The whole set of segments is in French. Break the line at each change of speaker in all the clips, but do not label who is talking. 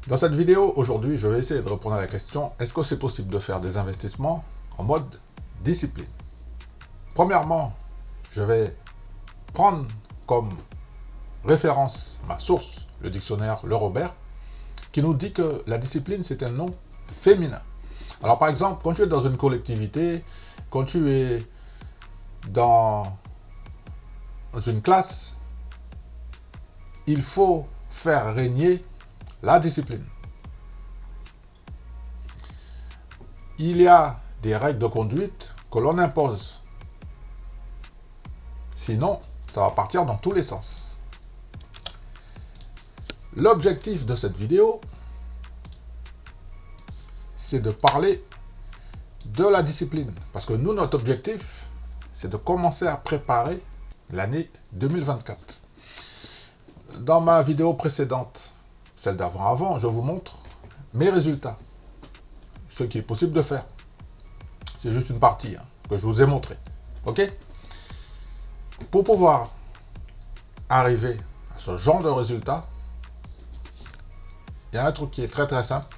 Dans cette vidéo, aujourd'hui, je vais essayer de répondre à la question, est-ce que c'est possible de faire des investissements en mode discipline? Premièrement, je vais prendre comme référence ma source, le dictionnaire Le Robert, qui nous dit que la discipline, c'est un nom féminin. Alors par exemple, quand tu es dans une collectivité, quand tu es dans une classe, il faut faire régner la discipline. Il y a des règles de conduite que l'on impose. Sinon, ça va partir dans tous les sens. L'objectif de cette vidéo, c'est de parler de la discipline. Parce que nous, notre objectif, c'est de commencer à préparer l'année 2024. Dans ma vidéo précédente, celle d'avant, je vous montre mes résultats. Ce qui est possible de faire. C'est juste une partie que je vous ai montré. Ok? Pour pouvoir arriver à ce genre de résultat, il y a un truc qui est très très simple.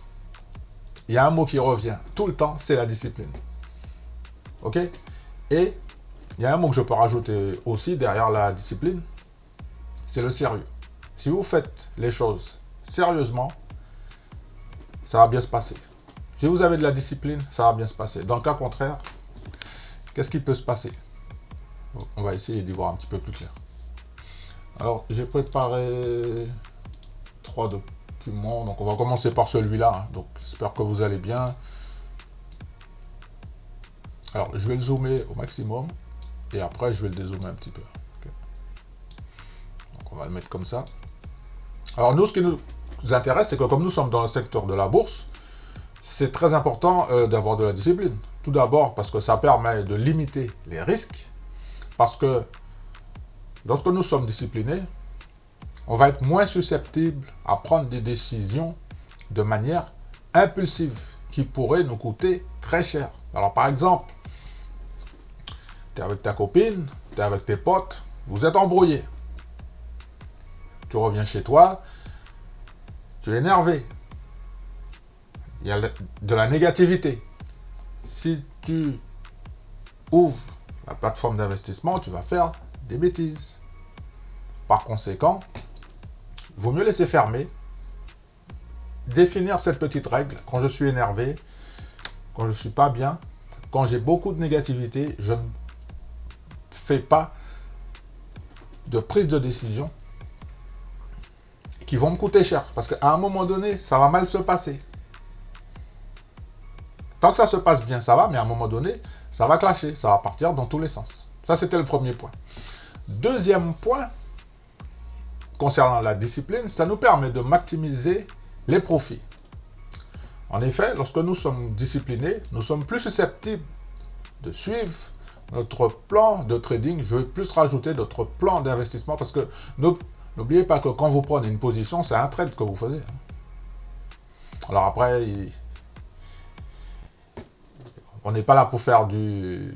Il y a un mot qui revient tout le temps, c'est la discipline. Ok? Et il y a un mot que je peux rajouter aussi derrière la discipline, c'est le sérieux. Si vous faites les choses sérieusement, ça va bien se passer. Si vous avez de la discipline, ça va bien se passer. Dans le cas contraire, qu'est-ce qui peut se passer? On va essayer d'y voir un petit peu plus clair. Alors, j'ai préparé 3 documents. Donc, on va commencer par celui-là. Donc, j'espère que vous allez bien. Alors, je vais le zoomer au maximum. Et après, je vais le dézoomer un petit peu. Okay. Donc, on va le mettre comme ça. Alors, nous, ce qui nous intéresse, c'est que comme nous sommes dans le secteur de la bourse, c'est très important d'avoir de la discipline. Tout d'abord, parce que ça permet de limiter les risques. Parce que lorsque nous sommes disciplinés, on va être moins susceptible à prendre des décisions de manière impulsive qui pourraient nous coûter très cher. Alors par exemple, tu es avec ta copine, tu es avec tes potes, vous êtes embrouillés. Tu reviens chez toi, tu es énervé. Il y a de la négativité. Si tu ouvres la plateforme d'investissement, tu vas faire des bêtises. Par conséquent, il vaut mieux laisser fermer, définir cette petite règle. Quand je suis énervé, quand je ne suis pas bien, quand j'ai beaucoup de négativité, je ne fais pas de prise de décision qui vont me coûter cher. Parce qu'à un moment donné, ça va mal se passer. Tant que ça se passe bien, ça va, mais à un moment donné, ça va clasher, ça va partir dans tous les sens. Ça, c'était le premier point. Deuxième point, concernant la discipline, ça nous permet de maximiser les profits. En effet, lorsque nous sommes disciplinés, nous sommes plus susceptibles de suivre notre plan de trading. Je vais plus rajouter notre plan d'investissement parce que n'oubliez pas que quand vous prenez une position, c'est un trade que vous faisiez. Alors après, on n'est pas là pour faire du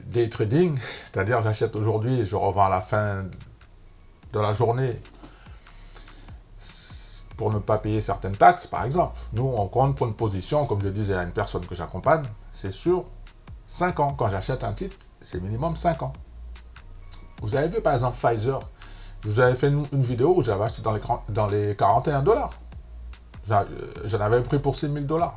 day trading, c'est-à-dire j'achète aujourd'hui et je revends à la fin de la journée pour ne pas payer certaines taxes, par exemple. Nous, on compte pour une position, comme je disais à une personne que j'accompagne, c'est sur 5 ans. Quand j'achète un titre, c'est minimum 5 ans. Vous avez vu, par exemple, Pfizer. Je vous avais fait une vidéo où j'avais acheté dans les 41 $. J'en avais pris pour 6 000 $.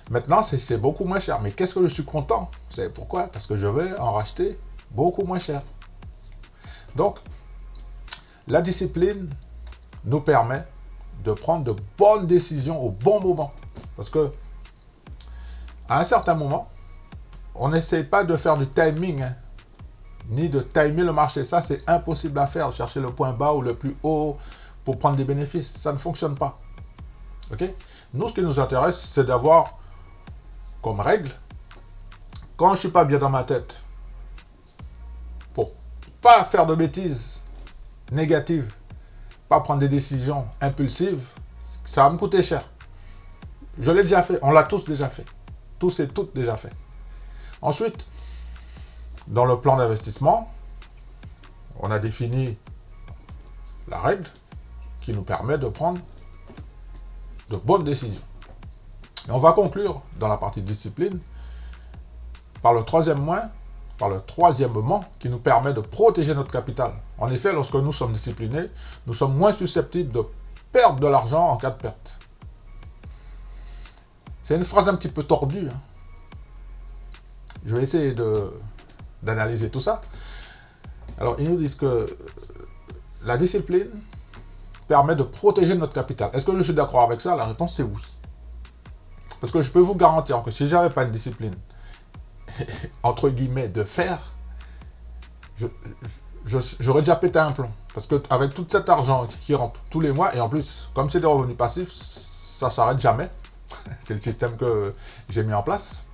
Maintenant, c'est beaucoup moins cher. Mais qu'est-ce que je suis content? Vous savez pourquoi? Parce que je vais en racheter beaucoup moins cher. Donc, la discipline nous permet de prendre de bonnes décisions au bon moment. Parce que, à un certain moment, on n'essaye pas de faire du timing, ni de timer le marché. Ça, c'est impossible à faire, chercher le point bas ou le plus haut pour prendre des bénéfices. Ça ne fonctionne pas. Ok? Nous, ce qui nous intéresse, c'est d'avoir comme règle, quand je ne suis pas bien dans ma tête, pour pas faire de bêtises négatives, pas prendre des décisions impulsives, ça va me coûter cher. Je l'ai déjà fait, on l'a tous déjà fait. Tous et toutes déjà fait. Ensuite, dans le plan d'investissement, on a défini la règle qui nous permet de prendre de bonnes décisions. Et on va conclure dans la partie discipline par le troisième moment qui nous permet de protéger notre capital. En effet, lorsque nous sommes disciplinés, nous sommes moins susceptibles de perdre de l'argent en cas de perte. C'est une phrase un petit peu tordue. Je vais essayer d'analyser tout ça. Alors, ils nous disent que la discipline permet de protéger notre capital. Est-ce que je suis d'accord avec ça? La réponse c'est oui. Parce que je peux vous garantir que si je n'avais pas une discipline, entre guillemets, de fer, j'aurais déjà pété un plomb. Parce qu'avec tout cet argent qui rentre tous les mois, et en plus, comme c'est des revenus passifs, ça ne s'arrête jamais. C'est le système que j'ai mis en place.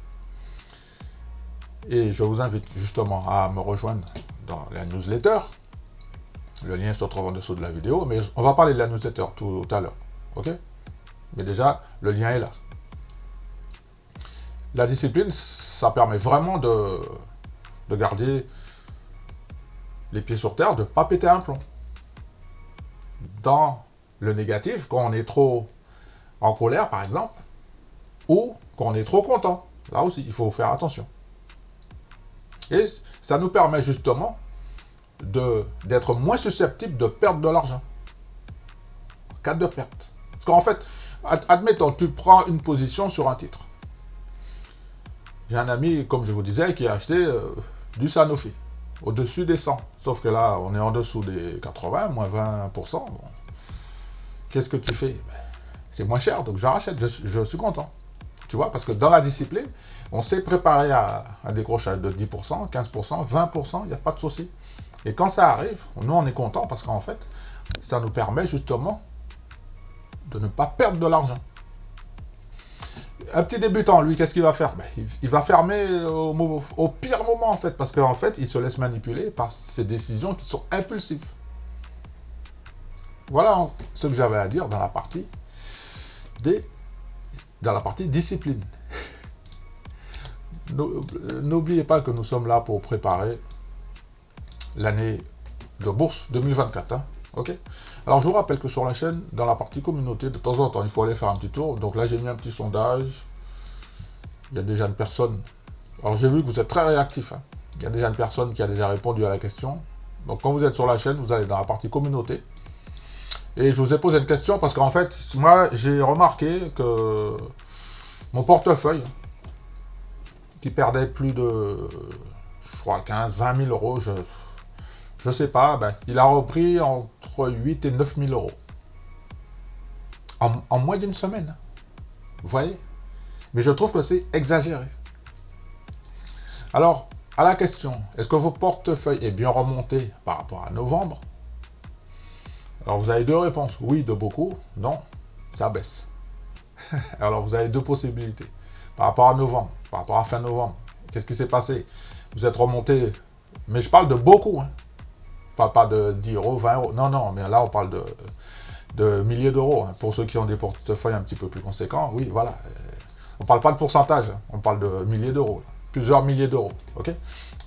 Et je vous invite justement à me rejoindre dans la newsletter. Le lien se trouve en dessous de la vidéo, mais on va parler de la newsletter tout à l'heure. Ok? Mais déjà, le lien est là. La discipline, ça permet vraiment de garder les pieds sur terre, de ne pas péter un plomb. Dans le négatif, quand on est trop en colère, par exemple, ou quand on est trop content. Là aussi, il faut faire attention. Et ça nous permet justement d'être moins susceptible de perdre de l'argent. En cas de perte. Parce qu'en fait, admettons, tu prends une position sur un titre. J'ai un ami, comme je vous disais, qui a acheté du Sanofi, au-dessus des 100. Sauf que là, on est en dessous des 80, moins 20%. Bon. Qu'est-ce que tu fais? C'est moins cher, donc j'en rachète, je suis content. Tu vois, parce que dans la discipline, on s'est préparé à un décrochage de 10%, 15%, 20%, il n'y a pas de souci. Et quand ça arrive, nous on est content parce qu'en fait, ça nous permet justement de ne pas perdre de l'argent. Un petit débutant, lui, qu'est-ce qu'il va faire? Il va fermer au pire moment, en fait, parce qu'en fait, il se laisse manipuler par ces décisions qui sont impulsives. Voilà ce que j'avais à dire dans la partie discipline. N'oubliez pas que nous sommes là pour préparer l'année de bourse 2024. Ok? Alors, je vous rappelle que sur la chaîne, dans la partie communauté, de temps en temps, il faut aller faire un petit tour. Donc là, j'ai mis un petit sondage. Il y a déjà une personne... Alors, j'ai vu que vous êtes très réactifs. Il y a déjà une personne qui a déjà répondu à la question. Donc, quand vous êtes sur la chaîne, vous allez dans la partie communauté. Et je vous ai posé une question parce qu'en fait, moi, j'ai remarqué que mon portefeuille, qui perdait plus de, je crois, 15, 20 000 euros, je sais pas, il a repris entre 8 et 9 000 euros. En moins d'une semaine. Vous voyez? Mais je trouve que c'est exagéré. Alors, à la question, est-ce que votre portefeuille est bien remonté par rapport à novembre? Alors, vous avez deux réponses. Oui, de beaucoup. Non, ça baisse. Alors, vous avez deux possibilités. Par rapport à novembre, par rapport à fin novembre, qu'est-ce qui s'est passé? Vous êtes remonté, mais je parle de beaucoup. Je parle pas de 10 euros, 20 euros. Non, non, mais là, on parle de milliers d'euros. Pour ceux qui ont des portefeuilles un petit peu plus conséquents, oui, voilà. On ne parle pas de pourcentage, on parle de milliers d'euros. Plusieurs milliers d'euros. Ok?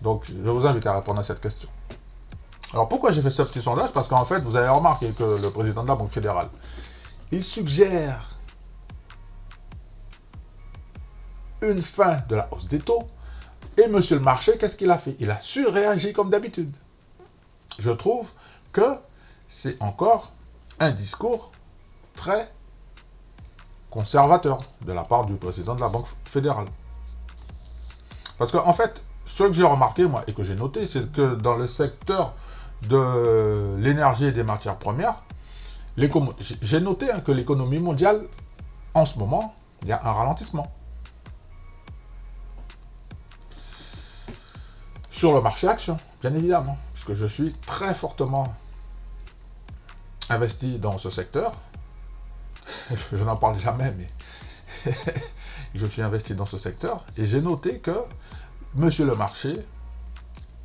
Donc, je vous invite à répondre à cette question. Alors, pourquoi j'ai fait ce petit sondage? Parce qu'en fait, vous avez remarqué que le président de la Banque fédérale, il suggère une fin de la hausse des taux. Et monsieur le marché, qu'est-ce qu'il a fait? Il a surréagi comme d'habitude. Je trouve que c'est encore un discours très conservateur de la part du président de la Banque fédérale. Parce qu'en fait, ce que j'ai remarqué, moi, et que j'ai noté, c'est que dans le secteur de l'énergie et des matières premières, j'ai noté que l'économie mondiale, en ce moment, il y a un ralentissement. Sur le marché action, bien évidemment, puisque je suis très fortement investi dans ce secteur. Je n'en parle jamais, mais je suis investi dans ce secteur. Et j'ai noté que monsieur le marché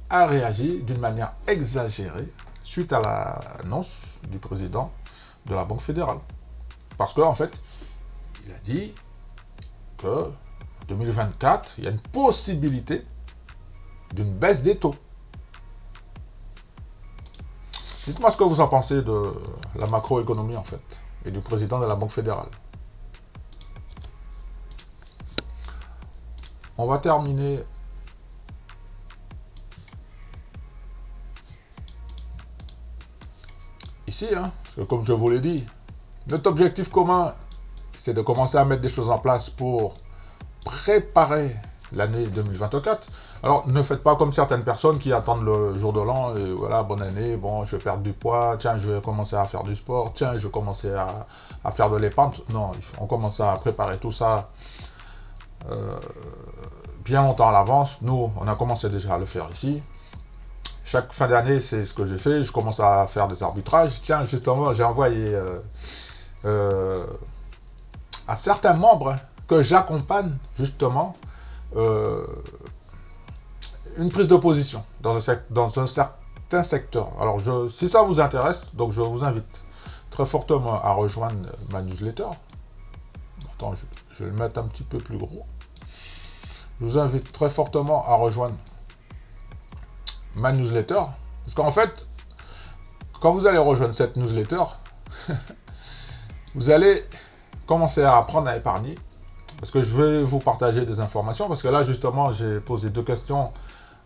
a réagi d'une manière exagérée suite à l'annonce du président de la Banque fédérale. Parce qu'en fait, il a dit que en 2024, il y a une possibilité d'une baisse des taux. Dites-moi ce que vous en pensez de la macroéconomie, en fait, et du président de la Banque fédérale. On va terminer ici, hein, parce que comme je vous l'ai dit, notre objectif commun, c'est de commencer à mettre des choses en place pour préparer l'année 2024. Alors, ne faites pas comme certaines personnes qui attendent le jour de l'an, et voilà, bonne année, bon, je vais perdre du poids, tiens, je vais commencer à faire du sport, tiens, je vais commencer à faire de l'épargne. Non, on commence à préparer tout ça bien longtemps à l'avance. Nous, on a commencé déjà à le faire ici. Chaque fin d'année, c'est ce que j'ai fait. Je commence à faire des arbitrages. Tiens, justement, j'ai envoyé à certains membres que j'accompagne, justement, une prise de position dans un certain secteur. Alors, si ça vous intéresse, donc je vous invite très fortement à rejoindre ma newsletter. Attends, je vais le mettre un petit peu plus gros. Je vous invite très fortement à rejoindre ma newsletter. Parce qu'en fait, quand vous allez rejoindre cette newsletter, vous allez commencer à apprendre à épargner. Parce que je vais vous partager des informations. Parce que là, justement, j'ai posé 2 questions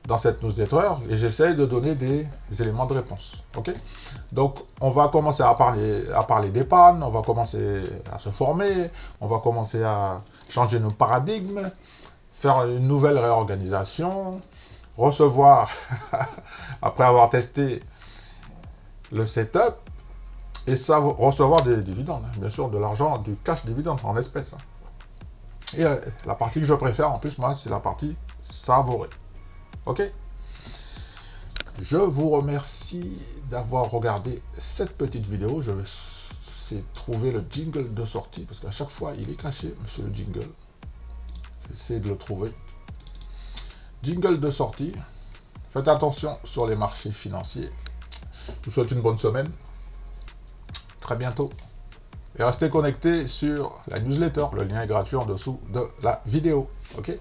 dans cette newsletter et j'essaie de donner des éléments de réponse. Ok? Donc, on va commencer à parler d'épargne, on va commencer à se former, on va commencer à changer nos paradigmes, faire une nouvelle réorganisation, recevoir, après avoir testé le setup, et ça, recevoir des dividendes, bien sûr, de l'argent, du cash dividende en espèces. Et la partie que je préfère, en plus, moi, c'est la partie savourée. Ok? Je vous remercie d'avoir regardé cette petite vidéo. Je vais essayer de trouver le jingle de sortie, parce qu'à chaque fois, il est caché, monsieur le jingle. Je vais essayer de le trouver. Jingle de sortie. Faites attention sur les marchés financiers. Je vous souhaite une bonne semaine. Très bientôt. Et restez connectés sur la newsletter. Le lien est gratuit en dessous de la vidéo. Ok ?